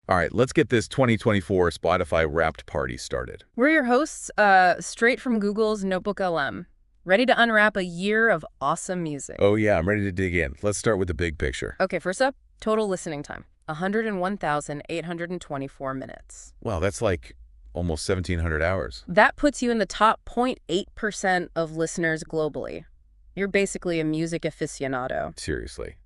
All right, let's get this 2024 Spotify Wrapped party started. We're your hosts, straight from Google's Notebook LM, ready to unwrap a year of awesome music. Oh yeah, I'm ready to dig in. Let's start with the big picture. Okay, first up, total listening time, 101,824 minutes. Wow, that's like almost 1,700 hours. That puts you in the top 0.8% of listeners globally. You're basically a music aficionado. Seriously.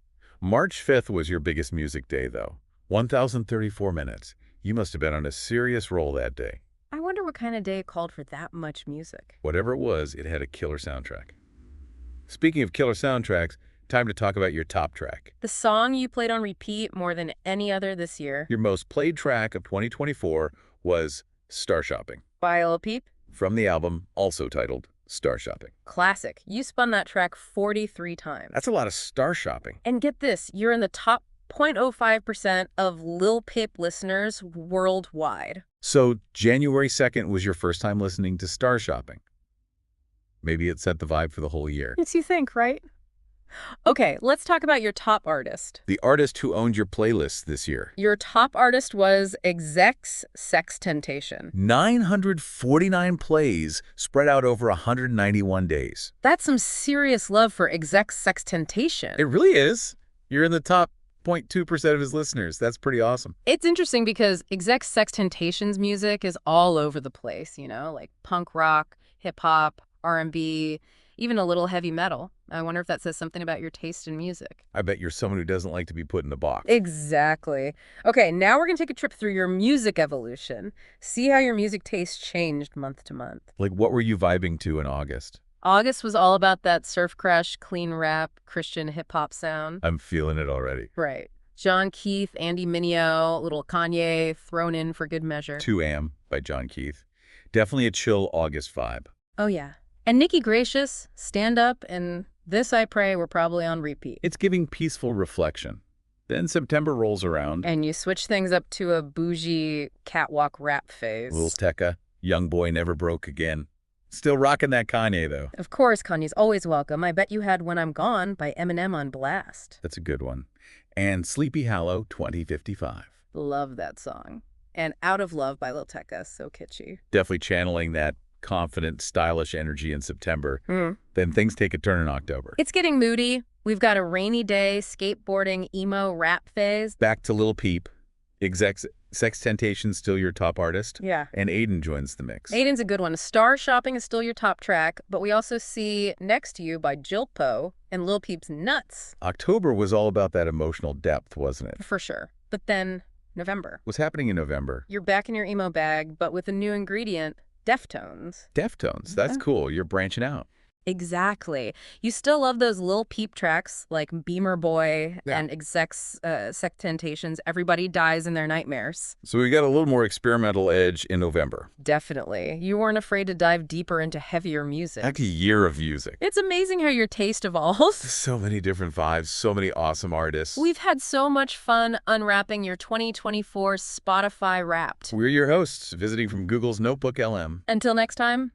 March 5th was your biggest music day, though. 1,034 minutes. You must have been on a serious roll that day. I wonder what kind of day called for that much music. Whatever it was, it had a killer soundtrack. Speaking of killer soundtracks, time to talk about your top track. The song you played on repeat more than any other this year. Your most played track of 2024 was Star Shopping, By Lil Peep. from the album also titled Star Shopping. Classic. You spun that track 43 times. That's a lot of star shopping. And get this, you're in the top 0.05% of Lil Peep listeners worldwide. So January 2nd was your first time listening to Star Shopping. Maybe it set the vibe for the whole year. Makes you think, right? Okay, let's talk about your top artist. The artist who owned your playlist this year. Your top artist was XXXTentacion. 949 plays spread out over 191 days. That's some serious love for XXXTentacion. It really is. You're in the top 0.2% of his listeners. That's pretty awesome. It's interesting because XXXTentacion's music is all over the place, like punk rock, hip-hop, R&B, even a little heavy metal. I wonder if that says something about your taste in music. I bet you're someone who doesn't like to be put in a box. Exactly. Okay, now we're going to take a trip through your music evolution. See how your music taste changed month to month. Like, what were you vibing to in August? August was all about that surf crush, clean rap, Christian hip-hop sound. I'm feeling it already. Right. John Keith, Andy Mineo, little Kanye thrown in for good measure. 2am by John Keith. Definitely a chill August vibe. Oh, yeah. And Nikki Gracious, Stand Up, and This I Pray were probably on repeat. It's giving peaceful reflection. Then September rolls around. And you switch things up to a bougie catwalk rap phase. Lil Tecca, Young Boy Never Broke Again. Still rocking that Kanye, though. Of course, Kanye's always welcome. I bet you had When I'm Gone by Eminem on blast. That's a good one. And Sleepy Hollow 2055. Love that song. And Out of Love by Lil Tecca, so kitschy. Definitely channeling that confident, stylish energy in September. Then things take a turn in October. It's getting moody. We've got a rainy day, skateboarding, emo, rap phase. Back to Lil Peep. XXXTentacion still your top artist. Yeah. And Aiden joins the mix. Aiden's a good one. Star Shopping is still your top track, but we also see Next to You by Jilpo and Lil Peep's Nuts. October was all about that emotional depth, wasn't it? For sure. But then November. What's happening in November? You're back in your emo bag, but with a new ingredient, Deftones. Deftones. That's cool. You're branching out. Exactly. You still love those Lil Peep tracks like Beamer Boy Yeah. and XXXTentacion's Everybody Dies in Their Nightmares. So we got a little more experimental edge in November. Definitely. You weren't afraid to dive deeper into heavier music. Like a year of music. It's amazing how your taste evolves. So many different vibes, so many awesome artists. We've had so much fun unwrapping your 2024 Spotify Wrapped. We're your hosts, visiting from Google's Notebook LM. Until next time.